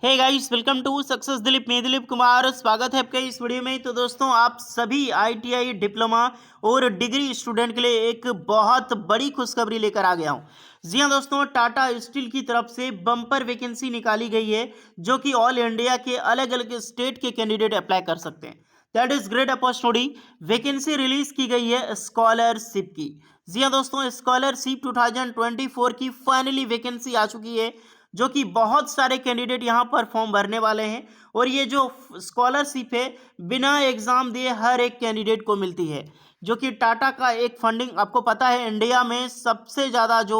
Hey guys, welcome to success Dilip. मैं दिलीप कुमार, स्वागत है आपका इस वीडियो में। तो दोस्तों, आप सभी आईटीआई डिप्लोमा और डिग्री स्टूडेंट के लिए एक बहुत बड़ी खुशखबरी लेकर आ गया हूं। जी हां दोस्तों, टाटा स्टील की तरफ से बम्पर वैकेंसी निकाली गई है जो कि ऑल इंडिया के अलग अलग स्टेट के कैंडिडेट अप्लाई कर सकते हैं। That is great opportunity. Vacancy release की गई है स्कॉलरशिप की। जी हां दोस्तों, स्कॉलरशिप 2024 की फाइनली वैकेंसी आ चुकी है जो कि बहुत सारे कैंडिडेट यहाँ पर फॉर्म भरने वाले हैं। और ये जो स्कॉलरशिप है बिना एग्जाम दिए हर एक कैंडिडेट को मिलती है, जो कि टाटा का एक फंडिंग, आपको पता है इंडिया में सबसे ज़्यादा जो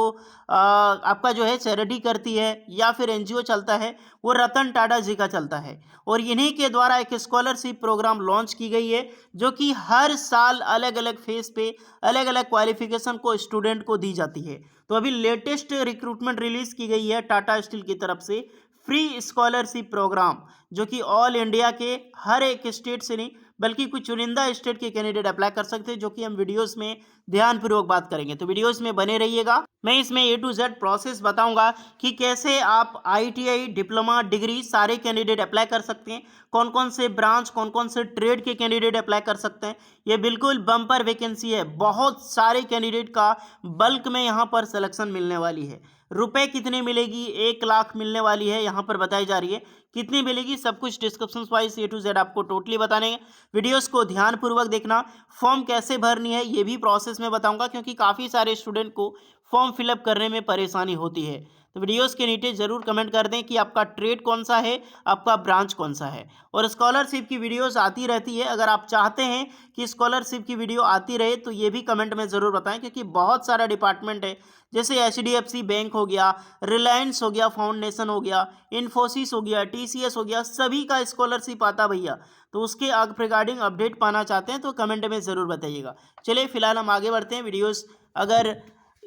आपका जो है चैरिटी करती है या फिर एनजीओ चलता है वो रतन टाटा जी का चलता है। और इन्हीं के द्वारा एक स्कॉलरशिप प्रोग्राम लॉन्च की गई है जो कि हर साल अलग अलग फेज पे अलग अलग क्वालिफिकेशन को स्टूडेंट को दी जाती है। तो अभी लेटेस्ट रिक्रूटमेंट रिलीज की गई है टाटा स्टील की तरफ से, फ्री स्कॉलरशिप प्रोग्राम, जो कि ऑल इंडिया के हर एक स्टेट से नहीं बल्कि कुछ चुनिंदा स्टेट के कैंडिडेट अप्लाई कर सकते हैं, जो कि हम वीडियोस में ध्यानपूर्वक बात करेंगे। तो वीडियोस में बने रहिएगा। मैं इसमें ए टू जेड प्रोसेस बताऊंगा कि कैसे आप आईटीआई डिप्लोमा डिग्री सारे कैंडिडेट अप्लाई कर सकते हैं, कौन कौन से ब्रांच कौन कौन से ट्रेड के कैंडिडेट अप्लाई कर सकते हैं। ये बिल्कुल बम्पर वैकेंसी है, बहुत सारे कैंडिडेट का बल्क में यहाँ पर सिलेक्शन मिलने वाली है। रुपए कितने मिलेगी, 1 लाख मिलने वाली है यहाँ पर बताई जा रही है। कितनी मिलेगी सब कुछ description wise A to Z आपको टोटली बताने। वीडियोस को ध्यानपूर्वक देखना। फॉर्म कैसे भरनी है ये भी प्रोसेस में बताऊंगा, क्योंकि काफ़ी सारे स्टूडेंट को फॉर्म फिलअप करने में परेशानी होती है। तो वीडियोस के नीचे जरूर कमेंट कर दें कि आपका ट्रेड कौन सा है, आपका ब्रांच कौन सा है। और स्कॉलरशिप की वीडियोस आती रहती है, अगर आप चाहते हैं कि स्कॉलरशिप की वीडियो आती रहे तो ये भी कमेंट में ज़रूर बताएं, क्योंकि बहुत सारा डिपार्टमेंट है, जैसे एचडीएफसी बैंक हो गया, रिलायंस हो गया, फाउंडेशन हो गया, इन्फोसिस हो गया, टीसीएस हो गया, सभी का स्कॉलरशिप आता भैया। तो उसके रिगार्डिंग अपडेट पाना चाहते हैं तो कमेंट में ज़रूर बताइएगा। चलिए फिलहाल हम आगे बढ़ते हैं। वीडियोस अगर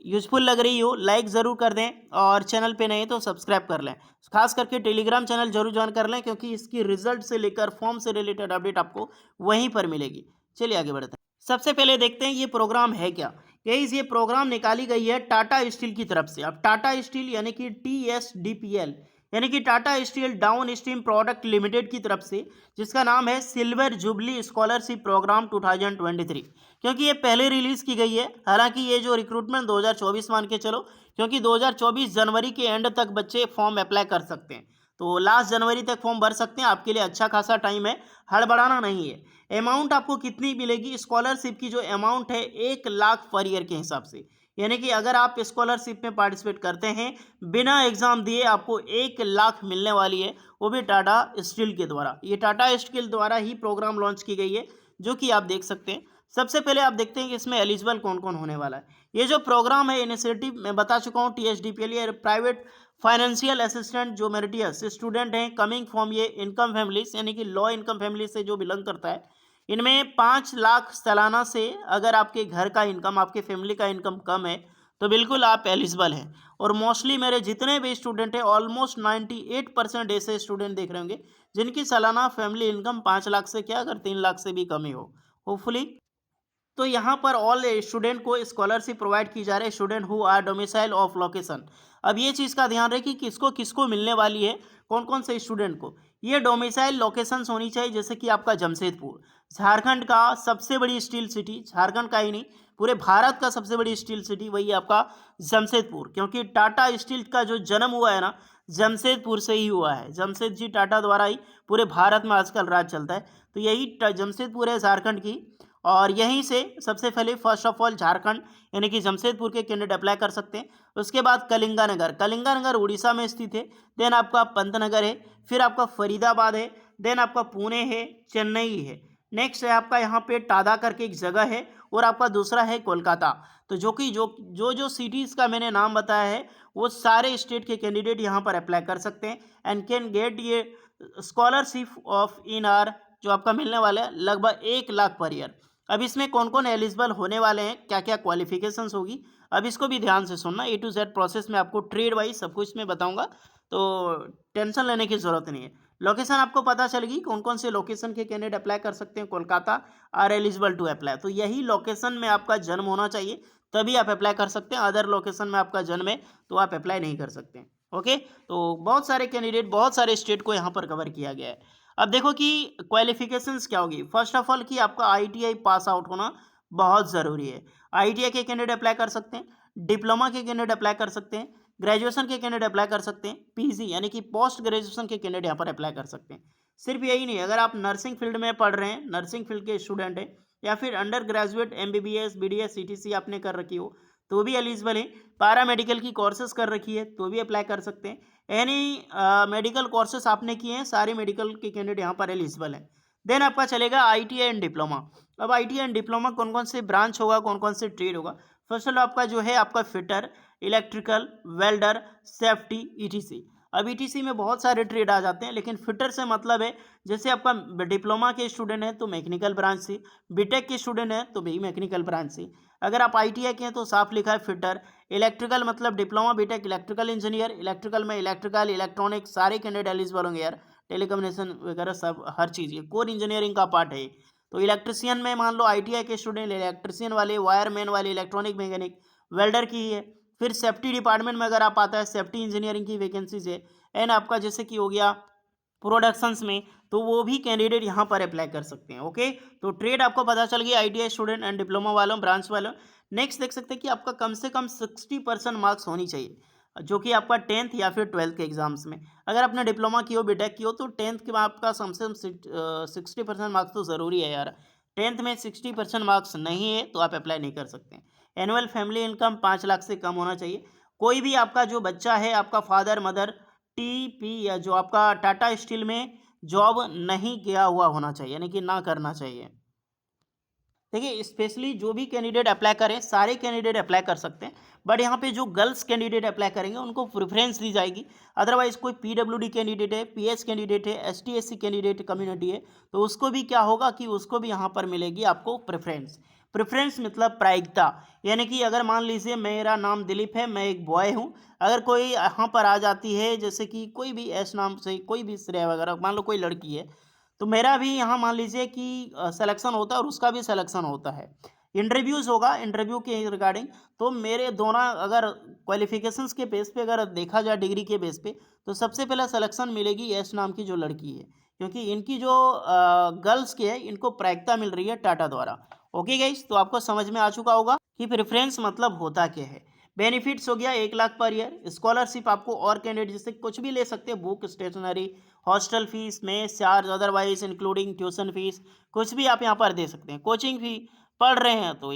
यूजफुल लग रही हो लाइक ज़रूर कर दें, और चैनल पे नए तो सब्सक्राइब कर लें। खास करके टेलीग्राम चैनल जरूर ज्वाइन कर लें, क्योंकि इसकी रिजल्ट से लेकर फॉर्म से रिलेटेड अपडेट आपको वहीं पर मिलेगी। चलिए आगे बढ़ते हैं। सबसे पहले देखते हैं ये प्रोग्राम है क्या। गाइस, ये प्रोग्राम निकाली गई है टाटा स्टील की तरफ से। अब टाटा स्टील यानी कि TSDPL यानी कि Tata steel down stream product limited की तरफ से, जिसका नाम है सिल्वर जुबली स्कॉलरशिप प्रोग्राम 2023, क्योंकि ये पहले रिलीज की गई है। हालांकि ये जो रिक्रूटमेंट 2024 मान के चलो, क्योंकि 2024 जनवरी के एंड तक बच्चे फॉर्म अप्लाई कर सकते हैं, तो लास्ट जनवरी तक फॉर्म भर सकते हैं। आपके लिए अच्छा खासा टाइम है, हड़बड़ाना नहीं है। अमाउंट आपको कितनी मिलेगी, स्कॉलरशिप की जो अमाउंट है 1 लाख पर ईयर के हिसाब से, यानी कि अगर आप स्कॉलरशिप में पार्टिसिपेट करते हैं बिना एग्जाम दिए आपको 1 लाख मिलने वाली है, वो भी टाटा स्टील के द्वारा। ये टाटा स्टील द्वारा ही प्रोग्राम लॉन्च की गई है, जो कि आप देख सकते हैं। सबसे पहले आप देखते हैं कि इसमें एलिजिबल कौन कौन होने वाला है। ये जो प्रोग्राम है, इनिशिएटिव मैं बता चुका हूँ, TSDPL ये प्राइवेट फाइनेंशियल असिस्टेंट जो मेरिटियस स्टूडेंट हैं कमिंग फ्रॉम ये इनकम फैमिलीज, यानी कि लो इनकम फैमिली से जो बिलोंग करता है, इनमें 5 लाख सालाना से अगर आपके घर का इनकम, आपके फैमिली का इनकम कम है तो बिल्कुल आप एलिजिबल हैं। और मोस्टली मेरे जितने भी स्टूडेंट हैं, ऑलमोस्ट 98% ऐसे स्टूडेंट देख रहे होंगे जिनकी सालाना फैमिली इनकम 5 लाख से क्या, अगर 3 लाख से भी कम ही हो होपफुली। तो यहाँ पर ऑल स्टूडेंट को स्कॉलरशिप प्रोवाइड की जा रही है, student who are domicile of location. अब ये चीज़ का ध्यान रहे कि किसको किसको मिलने वाली है, कौन कौन से स्टूडेंट को। ये डोमिसाइल लोकेशंस होनी चाहिए, जैसे कि आपका जमशेदपुर, झारखंड का सबसे बड़ी स्टील सिटी, झारखंड का ही नहीं पूरे भारत का सबसे बड़ी स्टील सिटी वही आपका जमशेदपुर, क्योंकि टाटा स्टील का जो जन्म हुआ है ना, जमशेदपुर से ही हुआ है। जमशेद जी टाटा द्वारा ही पूरे भारत में आजकल राज चलता है। तो यही जमशेदपुर है झारखंड की, और यहीं से सबसे पहले फर्स्ट ऑफ ऑल झारखंड यानी कि जमशेदपुर के कैंडिडेट अप्लाई कर सकते हैं। उसके बाद कलिंगानगर, कलिंगानगर उड़ीसा में स्थित है। देन आपका पंतनगर है, फिर आपका फरीदाबाद है, देन आपका पुणे है, चेन्नई है। नेक्स्ट है आपका यहाँ पे टादा करके एक जगह है, और आपका दूसरा है कोलकाता। तो जो कि जो सिटीज़ का मैंने नाम बताया है वो सारे स्टेट के कैंडिडेट यहाँ पर अप्लाई कर सकते हैं एंड कैन गेट ये स्कॉलरशिप ऑफ इन आर, जो आपका मिलने वाला है लगभग 1 लाख पर ईयर। अब इसमें कौन कौन एलिजिबल होने वाले हैं, क्या क्या क्वालिफिकेशंस होगी, अब इसको भी ध्यान से सुनना। ए टू जेड प्रोसेस में आपको ट्रेड वाइज सब कुछ मैं बताऊंगा, तो टेंशन लेने की ज़रूरत नहीं है। लोकेशन आपको पता चलेगी कौन कौन से लोकेशन के कैंडिडेट अप्लाई कर सकते हैं। Kolkata are eligible to apply, तो यही लोकेशन में आपका जन्म होना चाहिए, तभी आप अप्लाई कर सकते हैं। अदर लोकेशन में आपका जन्म है तो आप अप्लाई नहीं कर सकते हैं। ओके, तो बहुत सारे कैंडिडेट, बहुत सारे स्टेट को यहाँ पर कवर किया गया है। अब देखो कि क्वालिफिकेशंस क्या होगी। फर्स्ट ऑफ ऑल कि आपका आईटीआई पास आउट होना बहुत ज़रूरी है। आईटीआई के कैंडिडेट अप्लाई कर सकते हैं, डिप्लोमा के कैंडिडेट अप्लाई कर सकते हैं, ग्रेजुएशन के कैंडिडेट अप्लाई कर सकते हैं, पीजी यानी कि पोस्ट ग्रेजुएशन के कैंडिडेट यहाँ पर अप्लाई कर सकते हैं। सिर्फ यही नहीं, अगर आप नर्सिंग फील्ड में पढ़ रहे हैं, नर्सिंग फील्ड के स्टूडेंट हैं, या फिर under graduate MBBS BDS CTC आपने कर रखी हो तो भी एलिजिबल है। पैरा मेडिकल की कोर्सेज कर रखी है तो भी अप्लाई कर सकते हैं। एनी मेडिकल कोर्सेज आपने किए हैं, सारे मेडिकल के कैंडिडेट यहाँ पर एलिजिबल हैं। देन आपका चलेगा आईटीआई एंड डिप्लोमा। अब आईटीआई एंड डिप्लोमा कौन कौन से ब्रांच होगा, कौन कौन से ट्रेड होगा। फर्स्ट ऑफ ऑल आपका जो है आपका fitter, electrical, welder, safety, etc. अब ईटीसी में बहुत सारे ट्रेड आ जाते हैं, लेकिन फिटर से मतलब है जैसे आपका डिप्लोमा के स्टूडेंट हैं तो मैकेनिकल ब्रांच से, बीटेक के स्टूडेंट हैं तो भी मैकेनिकल ब्रांच से। अगर आप आईटीआई के हैं तो साफ लिखा है फिटर। इलेक्ट्रिकल मतलब diploma BTech electrical engineer, electrical में इलेक्ट्रिकल इलेक्ट्रॉनिक सारे कैंडिडेट एलिजिबल होंगे यार, टेलीकम्युनिकेशन वगैरह सब हर चीज़, ये कोर इंजीनियरिंग का पार्ट है। तो इलेक्ट्रिशियन में मान लो आईटीआई के स्टूडेंट इलेक्ट्रिशियन वाले, वायरमैन वाले, इलेक्ट्रॉनिक मैकेनिक, वेल्डर की है। फिर सेफ्टी डिपार्टमेंट में अगर आप आता है, सेफ्टी इंजीनियरिंग की वैकेंसीज है। एंड आपका जैसे कि हो गया प्रोडक्शंस में, तो वो भी कैंडिडेट यहाँ पर अप्लाई कर सकते हैं। ओके, तो ट्रेड आपको पता चल गई आईटीआई स्टूडेंट एंड डिप्लोमा वालों, ब्रांच वालों। नेक्स्ट देख सकते हैं कि आपका कम से कम 60% मार्क्स होनी चाहिए, जो कि आपका 10th या फिर 12th के एग्जाम्स में। अगर आपने डिप्लोमा की हो, बीटेक की हो, तो 10th के आपका कम से कम 60% मार्क्स तो ज़रूरी है यार। 10th में 60% मार्क्स नहीं है तो आप अप्लाई नहीं कर सकते। एनुअल फैमिली इनकम 5 लाख से कम होना चाहिए। कोई भी आपका जो बच्चा है, आपका फादर मदर टीपी या जो आपका टाटा स्टील में जॉब नहीं किया हुआ होना चाहिए, यानी कि ना करना चाहिए। देखिए, स्पेशली जो भी कैंडिडेट अप्लाई करें, सारे कैंडिडेट अप्लाई कर सकते हैं, बट यहाँ पे जो गर्ल्स कैंडिडेट अप्लाई करेंगे उनको प्रेफरेंस दी जाएगी। अदरवाइज कोई पीडब्ल्यूडी कैंडिडेट है, पीएच कैंडिडेट है, एसटी एससी कैंडिडेट कम्युनिटी है, तो उसको भी क्या होगा कि उसको भी यहाँ पर मिलेगी आपको प्रेफरेंस। प्रेफरेंस मतलब प्रायिकता, यानी कि अगर मान लीजिए मेरा नाम दिलीप है, मैं एक बॉय हूँ, अगर कोई यहाँ पर आ जाती है जैसे कि कोई भी एस नाम से, कोई भी श्रेया वगैरह, मान लो कोई लड़की है, तो मेरा भी यहाँ मान लीजिए कि सिलेक्शन होता है और उसका भी सिलेक्शन होता है। इंटरव्यूज़ होगा, इंटरव्यू के रिगार्डिंग, तो मेरे दोनों अगर क्वालिफिकेशंस के बेस पे अगर देखा जाए, डिग्री के बेस पे, तो सबसे पहले सिलेक्शन मिलेगी यश नाम की जो लड़की है, क्योंकि इनकी जो गर्ल्स की है इनको प्रायिकता मिल रही है टाटा द्वारा। ओके गाइस, तो आपको समझ में आ चुका होगा कि प्रेफरेंस मतलब होता क्या है। बेनिफिट्स हो गया 1 लाख पर ईयर, स्कॉलरशिप आपको और कैंडिडेट जैसे कुछ भी ले सकते हैं, book, stationery, hostel fees, mess charge, otherwise including tuition fees, कुछ भी आप यहाँ पर दे सकते हैं। कोचिंग फी, पढ़ रहे हैं तो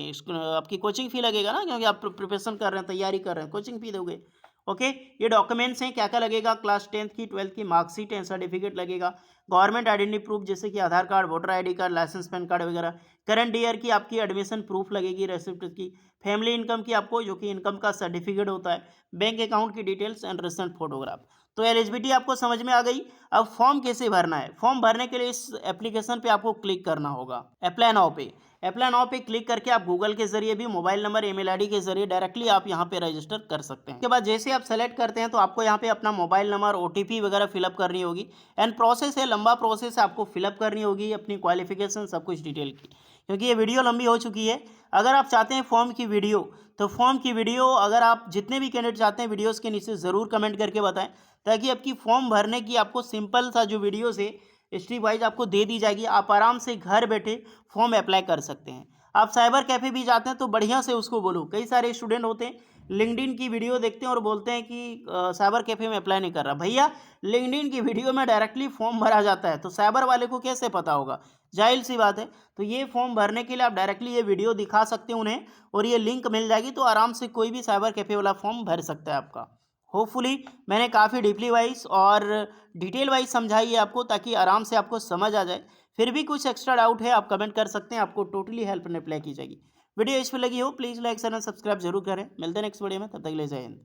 आपकी कोचिंग फी लगेगा ना, क्योंकि आप प्रिपरेशन कर रहे हैं, तैयारी कर रहे हैं, कोचिंग फी दोगे। ओके, ये डॉक्यूमेंट्स हैं, क्या क्या लगेगा, क्लास 10th की 12th की मार्कशीट एंड सर्टिफिकेट लगेगा, गवर्नमेंट आइडेंटिटी प्रूफ जैसे कि Aadhaar card, voter ID card, licence, PAN card वगैरह, करंट ईयर की आपकी एडमिशन प्रूफ लगेगी, रेसिप्ट की, फैमिली इनकम की आपको जो कि इनकम का सर्टिफिकेट होता है, बैंक अकाउंट की डिटेल्स एंड रिसेंट फोटोग्राफ। तो एलिजिबिलिटी आपको समझ में आ गई। अब फॉर्म कैसे भरना है, फॉर्म भरने के लिए इस एप्लीकेशन पे आपको क्लिक करना होगा, अप्लाई नाउ पे। अप्लाई नाउ पे क्लिक करके आप गूगल के जरिए भी, मोबाइल नंबर, ईमेल आईडी के जरिए डायरेक्टली आप यहाँ पे रजिस्टर कर सकते हैं। उसके बाद जैसे आप सेलेक्ट करते हैं तो आपको यहाँ पे अपना मोबाइल नंबर, ओटीपी वगैरह फिलअप करनी होगी। एंड प्रोसेस है, लंबा प्रोसेस है, आपको फिलअप करनी होगी अपनी क्वालिफिकेशन सब कुछ डिटेल की, क्योंकि ये वीडियो लंबी हो चुकी है। अगर आप चाहते हैं फॉर्म की वीडियो, तो फॉर्म की वीडियो अगर आप जितने भी कैंडिडेट चाहते हैं वीडियोस के नीचे ज़रूर कमेंट करके बताएं, ताकि आपकी फॉर्म भरने की आपको सिंपल सा जो वीडियोस है स्टेप वाइज आपको दे दी जाएगी, आप आराम से घर बैठे फॉर्म अप्लाई कर सकते हैं। आप साइबर कैफ़े भी जाते हैं तो बढ़िया से उसको बोलो, कई सारे स्टूडेंट होते हैं लिंक्डइन की वीडियो देखते हैं और बोलते हैं कि साइबर कैफ़े में अप्लाई नहीं कर रहा। भैया, लिंक्डइन की वीडियो में डायरेक्टली फॉर्म भरा जाता है, तो साइबर वाले को कैसे पता होगा, जाहिल सी बात है। तो ये फॉर्म भरने के लिए आप डायरेक्टली ये वीडियो दिखा सकते हैं उन्हें, और ये लिंक मिल जाएगी, तो आराम से कोई भी साइबर कैफ़े वाला फॉर्म भर सकता है आपका। होपफुली मैंने काफ़ी डीपली वाइज और डिटेल वाइज समझाई है आपको, ताकि आराम से आपको समझ आ जाए। फिर भी कुछ एक्स्ट्रा डाउट है आप कमेंट कर सकते हैं, आपको टोटली हेल्प रिप्लाई की जाएगी। वीडियो इस पर लगी हो please like share and subscribe जरूर करें। मिलते हैं नेक्स्ट वीडियो में, तब तक के लिए जय हिंद।